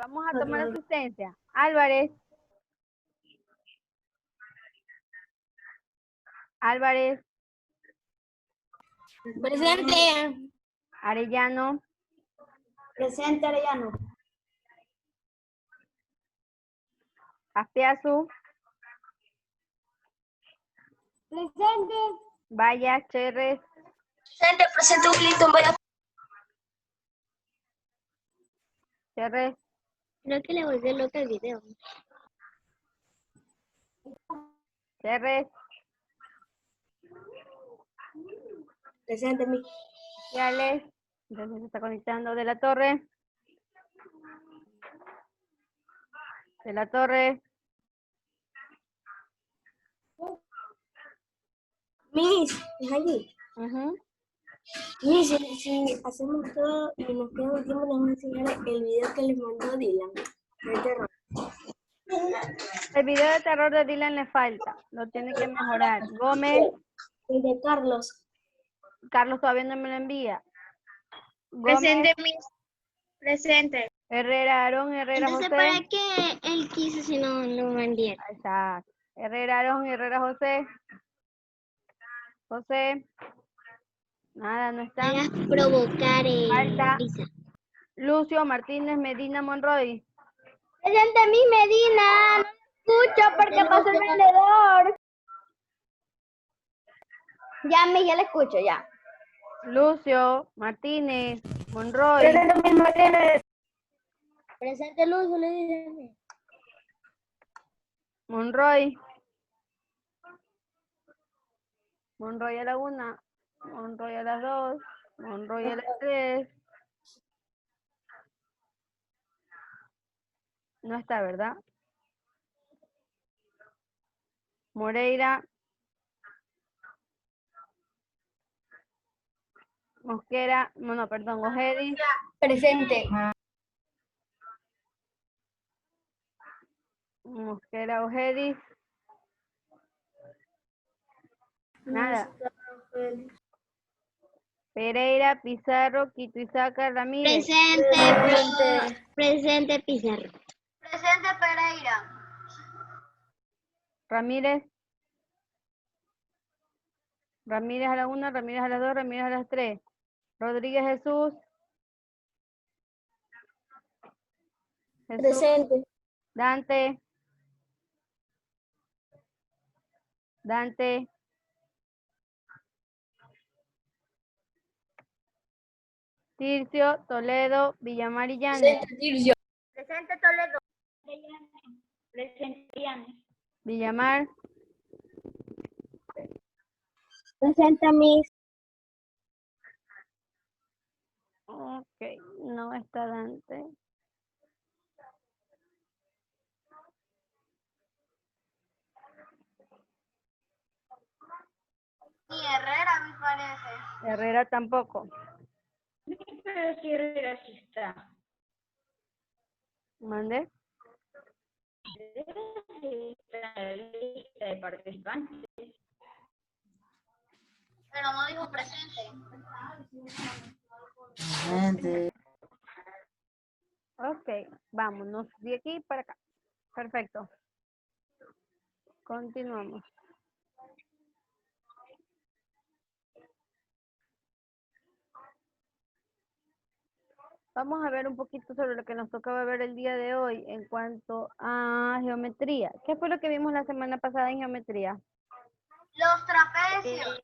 Vamos a tomar asistencia. Álvarez. Álvarez. Presente. Arellano. Presente, Arellano. Aspiazu. Presente. Vaya, Cherres. Presente, Wilton, vaya. Cherres. Creo que le volvió loca el video. Cherres. Presente, mi. Ciales. Entonces se está conectando De la Torre. De la Torre. Miss, es allí. Ujú. Miss, si hacemos todo y nos queda un tiempo, les voy a enseñar el video que les mandó Dylan. De terror. El video de terror de Dylan le falta. Lo tiene que mejorar. Gómez. El de Carlos. Carlos todavía no me lo envía. Gómez. Presente, Miss. Presente. Herrera, Aarón, Herrera, Entonces, José. ¿para qué él quiso si no lo vendieron? Exacto. Herrera, Aarón, Herrera, José. José. Nada, no está. Hagas provocar Falta. risa. Lucio, Martínez, Medina, Monroy. Presente, Miss Medina. No escucho porque pasó el vendedor. Ya le escucho, ya. Lucio, Martínez, Monroy. Presente, Miss Martínez. Presente, Lucio, le dije. Monroy. Monroy a la 1. Monroy a las 2. Monroy a las 3. No está, ¿verdad? Moreira. Mosquera. No, perdón. Ojedi. Presente. Mosquera, Ojedi. Nada. Pereira, Pizarro, Quituizaca, Ramírez. Presente, Pizarro. Presente, Pereira. Ramírez. Ramírez a la 1, Ramírez a las 2, Ramírez a las 3. Rodríguez Jesús. Jesús. Presente. Dante. Dante. Tircio, Toledo, Villamar y Llanes. Presente, Toledo. Presente, Llanes. Villamar. Presente, Miss. Ok, no está Dante. Y Herrera, me parece. Herrera tampoco. Pero si Herrera sí está. ¿Mande? Está en la lista de participantes. Pero no dijo presente. Ok, vámonos de aquí para acá. Perfecto. Continuamos. Vamos a ver un poquito sobre lo que nos tocaba ver el día de hoy en cuanto a geometría. ¿Qué fue lo que vimos la semana pasada en geometría? Los trapecios.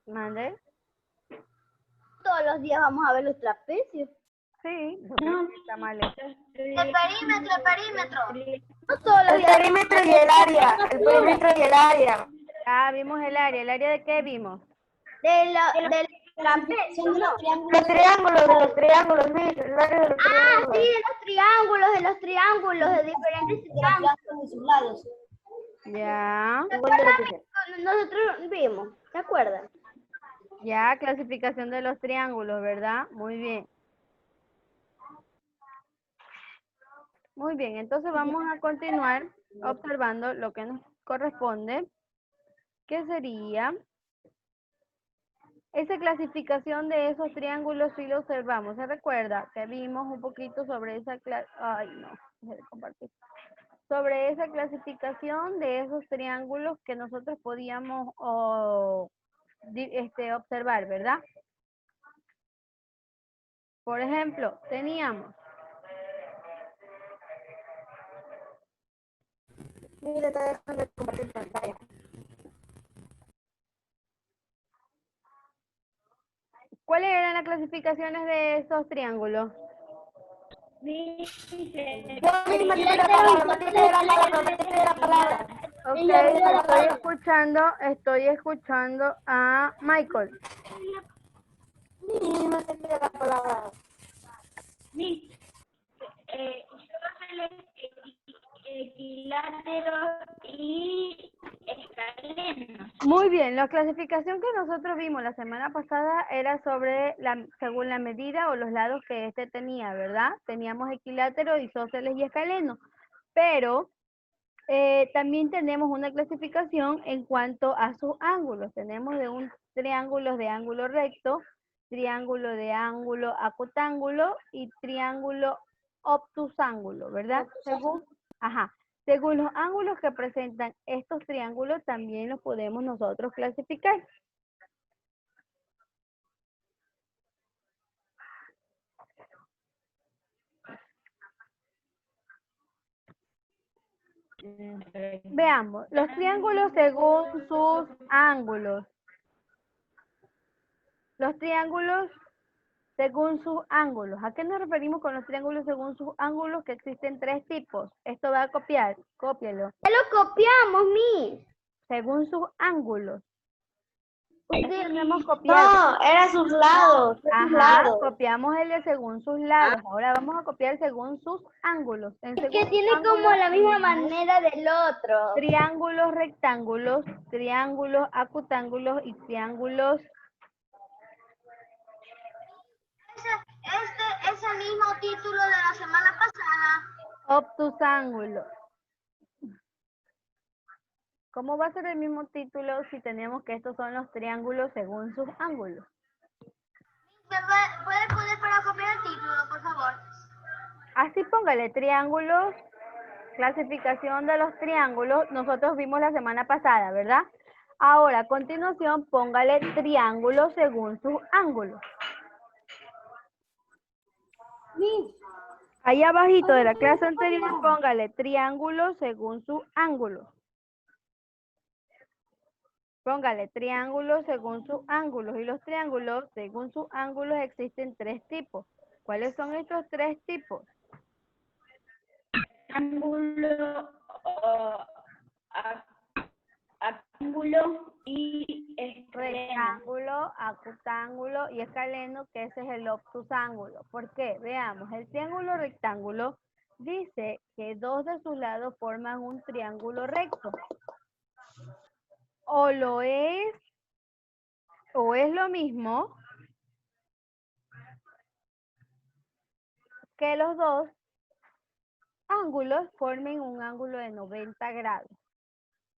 ¿Mande? Todos los días vamos a ver los trapecios. Sí, porque está mal hecho. El perímetro. No todos los días. Perímetro y el área. El perímetro y el área. Ah, vimos el área. ¿El área de qué vimos? Del trapecio, no. Los triángulos, sí, el área de los Ah, sí, triángulos. de los triángulos, de diferentes triángulos. Ya. Nosotros vimos, ¿se acuerdan? Ya, clasificación de los triángulos, ¿verdad? Muy bien. Muy bien, entonces vamos a continuar observando lo que nos corresponde, que sería Esa clasificación de esos triángulos sí lo observamos. ¿Se recuerda que vimos un poquito sobre esa Ay, no, dejé de compartir. Sobre esa clasificación de esos triángulos que nosotros podíamos observar, ¿verdad? Por ejemplo, teníamos Mira, te dejo de compartir pantalla. ¿cuáles eran las clasificaciones de esos triángulos? Yo misma te pido la palabra, Matilde de la palabra, Matilde de la palabra. Ok, estoy escuchando a Michael. Misma te pido la palabra. Equiláteros y escalenos. Muy bien, la clasificación que nosotros vimos la semana pasada era según la medida o los lados que este tenía, ¿verdad? Teníamos equilátero, isósceles y escaleno, pero también tenemos una clasificación en cuanto a sus ángulos. Tenemos de un triángulo de ángulo recto, triángulo de ángulo acutángulo y triángulo obtusángulo, ¿verdad? Según los ángulos que presentan estos triángulos, también los podemos nosotros clasificar. Veamos, los triángulos según sus ángulos. Los triángulos según sus ángulos. ¿A qué nos referimos con los triángulos según sus ángulos? Que existen tres tipos. Esto va a copiar, cópielo. Ya lo copiamos, Miss. Según sus ángulos. Tenemos copiado. No, era sus lados. Ajá, copiamos el de según sus lados. Ahora vamos a copiar según sus ángulos. Es que tiene como la misma manera del otro. Triángulos rectángulos, triángulos acutángulos y triángulos. Ese mismo título de la semana pasada. Obtusángulos. ¿Cómo va a ser el mismo título si tenemos que estos son los triángulos según sus ángulos? ¿Puede poner para copiar el título, por favor? Así póngale triángulos, clasificación de los triángulos, nosotros vimos la semana pasada, ¿verdad? Ahora, a continuación, póngale triángulos según sus ángulos. Ahí abajito de la clase anterior, póngale triángulos según sus ángulos. Póngale triángulos según sus ángulos. Y los triángulos según sus ángulos existen tres tipos. ¿Cuáles son estos tres tipos? Ángulo, ángulo y Rectángulo, acutángulo y escaleno, que ese es el obtusángulo. ¿Por qué? Veamos, el triángulo rectángulo dice que dos de sus lados forman un triángulo recto. O lo es, o es lo mismo que los dos ángulos formen un ángulo de 90 grados.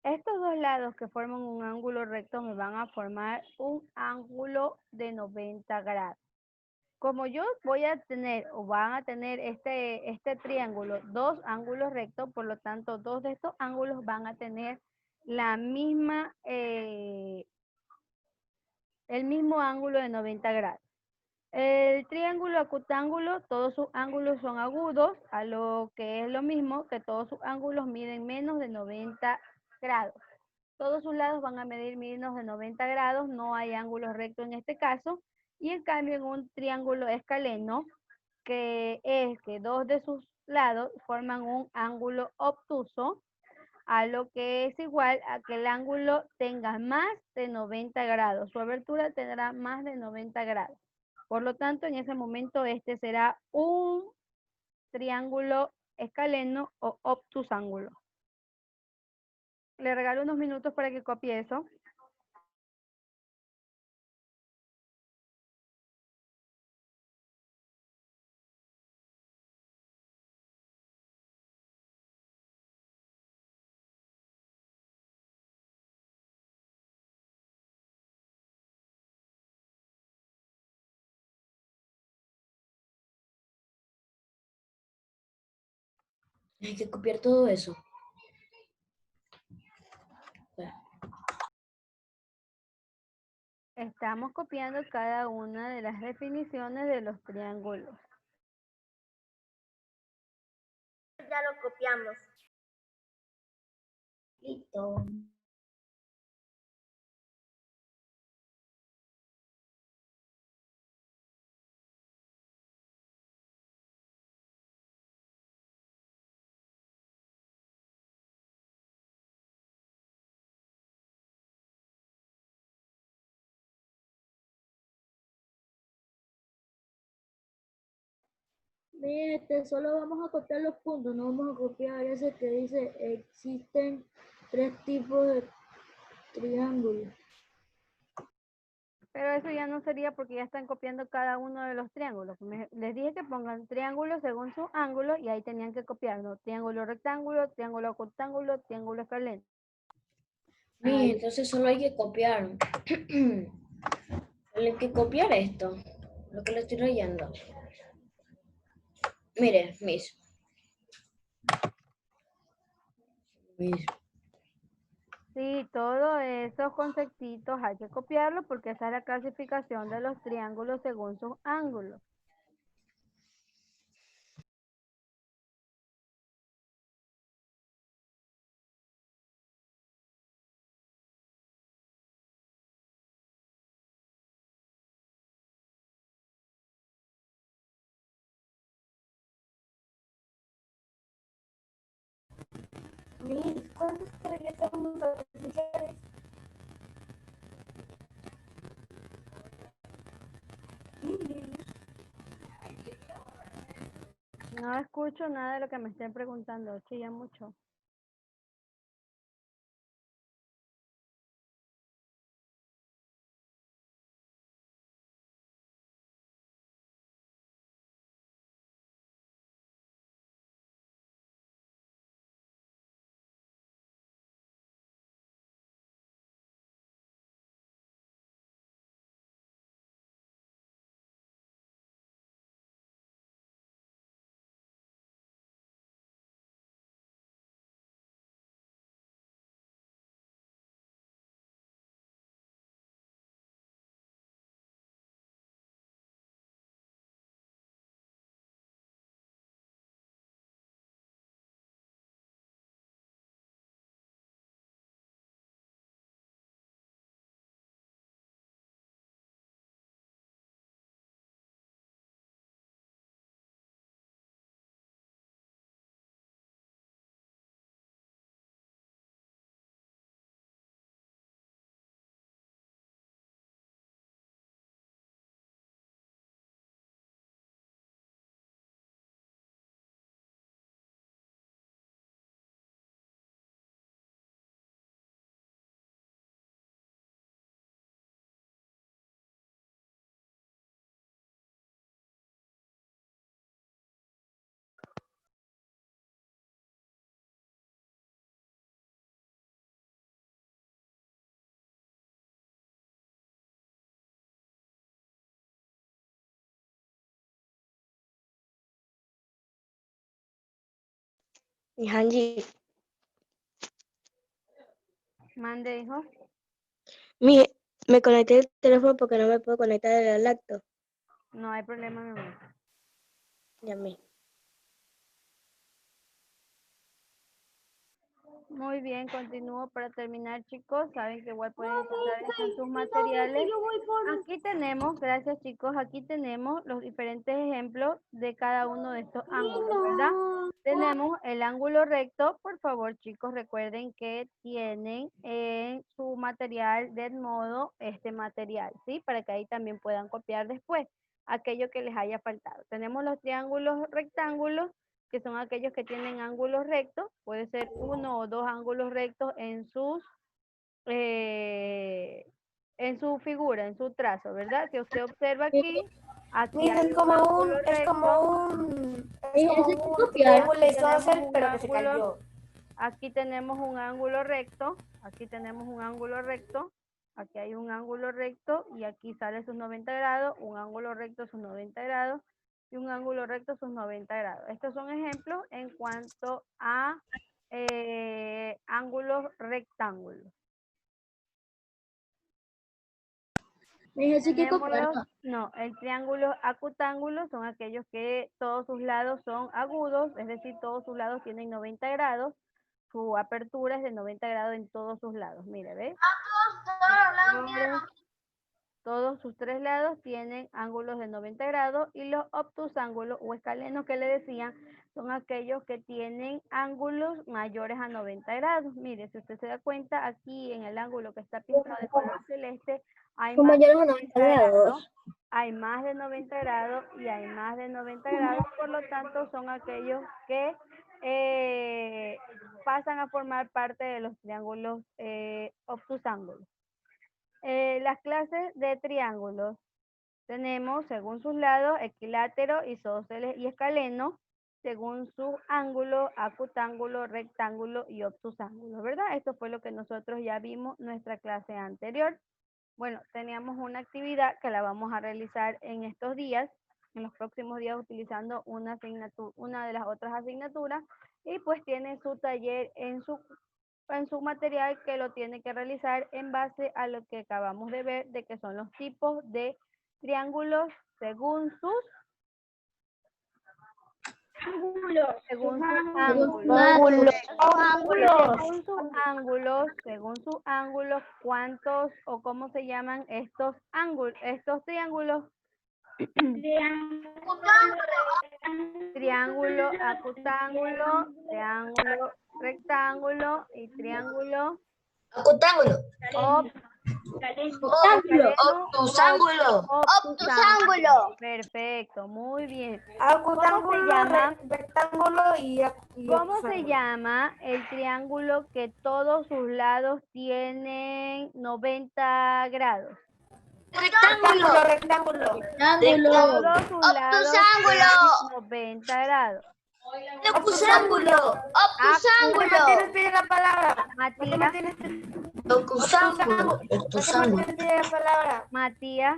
Estos dos lados que forman un ángulo recto me van a formar un ángulo de 90 grados. Como yo voy a tener o van a tener este triángulo dos ángulos rectos, por lo tanto dos de estos ángulos van a tener la misma, el mismo ángulo de 90 grados. El triángulo acutángulo, todos sus ángulos son agudos, a lo que es lo mismo que todos sus ángulos miden menos de 90 grados. Todos sus lados van a medir menos de 90 grados, no hay ángulos rectos en este caso. Y en cambio en un triángulo escaleno, que es que dos de sus lados forman un ángulo obtuso, a lo que es igual a que el ángulo tenga más de 90 grados. Su abertura tendrá más de 90 grados. Por lo tanto, en ese momento este será un triángulo escaleno o obtusángulo. Le regalo unos minutos para que copie eso. Hay que copiar todo eso. Estamos copiando cada una de las definiciones de los triángulos. Ya lo copiamos. Listo. Solo vamos a copiar los puntos, no vamos a copiar ese que dice existen 3 tipos de triángulos. Pero eso ya no sería porque ya están copiando cada uno de los triángulos. Les dije que pongan triángulos según su ángulo y ahí tenían que copiar, ¿no? Triángulo rectángulo, triángulo octángulo, triángulo escaleno. Entonces solo hay que copiar. Solo hay que copiar esto. Lo que le estoy leyendo. Mire, Miss. Sí, todos esos conceptitos hay que copiarlos porque esa es la clasificación de los triángulos según sus ángulos. ¿Cuándo se regresan las posiciones? No escucho nada de lo que me estén preguntando, chilla mucho. Hanji, Mande, hijo. me conecté el teléfono porque no me puedo conectar al laptop. No hay problema, mi amor. Llamé. Muy bien, continúo para terminar, chicos. Saben que igual pueden empezar en sus materiales. Aquí tenemos, gracias chicos, aquí tenemos los diferentes ejemplos de cada uno de estos ángulos, ¿verdad? Tenemos el ángulo recto. Por favor, chicos, recuerden que tienen en su material de modo este material, ¿sí? Para que ahí también puedan copiar después aquello que les haya faltado. Tenemos los triángulos rectángulos, que son aquellos que tienen ángulos rectos, puede ser 1 o 2 ángulos rectos en su figura, en su trazo, ¿verdad? Si usted observa aquí hay Es un como ángulo es como recto. un triángulo isósceles, pero que se ángulo, cayó. aquí tenemos un ángulo recto, aquí tenemos un ángulo recto, aquí hay un ángulo recto y aquí sale sus 90 grados, un ángulo recto sus 90 grados. y un ángulo recto sus 90 grados. Estos son ejemplos en cuanto a ángulos rectángulos. Miss, así que Tenemos copiarlo. no, el triángulo acutángulo son aquellos que todos sus lados son agudos, es decir, todos sus lados tienen 90 grados. Su apertura es de 90 grados en todos sus lados. Mire, ¿ves? Todos sus tres lados tienen ángulos de 90 grados y los obtusángulos o escalenos que le decían son aquellos que tienen ángulos mayores a 90 grados. Mire, si usted se da cuenta, aquí en el ángulo que está pintado de color celeste, hay Son más de mayores a 90 grados. hay más de 90 grados y hay más de 90 grados, por lo tanto son aquellos que pasan a formar parte de los triángulos obtusángulos. Las clases de triángulos tenemos según sus lados equilátero, isósceles y escaleno, según sus ángulos acutángulo, rectángulo y obtusángulo, ¿verdad? Esto fue lo que nosotros ya vimos en nuestra clase anterior. Bueno, teníamos una actividad que la vamos a realizar en estos días, en los próximos días utilizando una asignatura, una de las otras asignaturas, y pues tiene su taller en su material que lo tiene que realizar en base a lo que acabamos de ver, de que son los tipos de triángulos según sus ángulos. Según sus ángulos, ¿cuántos o cómo se llaman estos ángulos, estos triángulos? Triángulo acutángulo, triángulo rectángulo y triángulo Acutángulo. obtusángulo. Perfecto, muy bien. ¿Cómo se llama el triángulo que todos sus lados tienen 90 grados? Rectángulo. Todos sus lados tienen 90 grados. Locusángulo. Matías.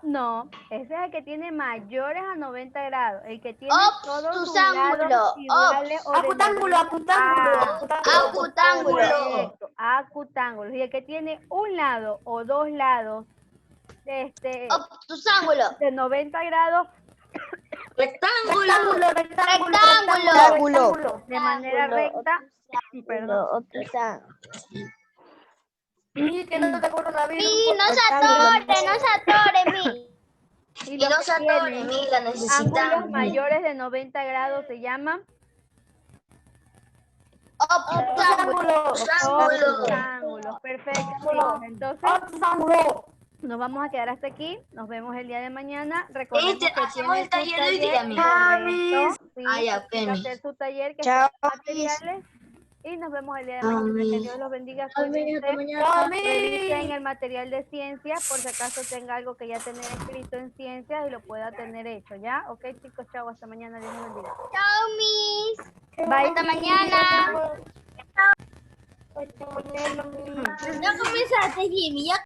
No, ese es el que tiene mayores a 90 grados, el que tiene todos sus lados iguales o de correcto, acutángulo. Y el que tiene un lado o dos lados de 90 grados Rectángulo. de manera recta, perdón, y Y no los se que atore, tienen mi, la ángulos necesitamos. mayores de 90 grados se llaman obtusángulos. Perfecto, chicos. Entonces, nos vamos a quedar hasta aquí. Nos vemos el día de mañana. Recordemos que hacemos tiene el su taller hoy día, taller. mi. Correcto. Sí, Ah, ya, tiene que Penny. hacer su taller que Chao, está en materiales. Y nos vemos el día de mañana. Que Dios los bendiga. Hasta Cuídense. mañana. Revisen el material de ciencias por si acaso tenga algo que ya tener escrito en ciencias y lo pueda tener hecho, ¿ya? Ok, chicos, chao, hasta mañana, Dios los bendiga. Bye. Hasta mañana. Ya comenzaste, Jimmy. Ya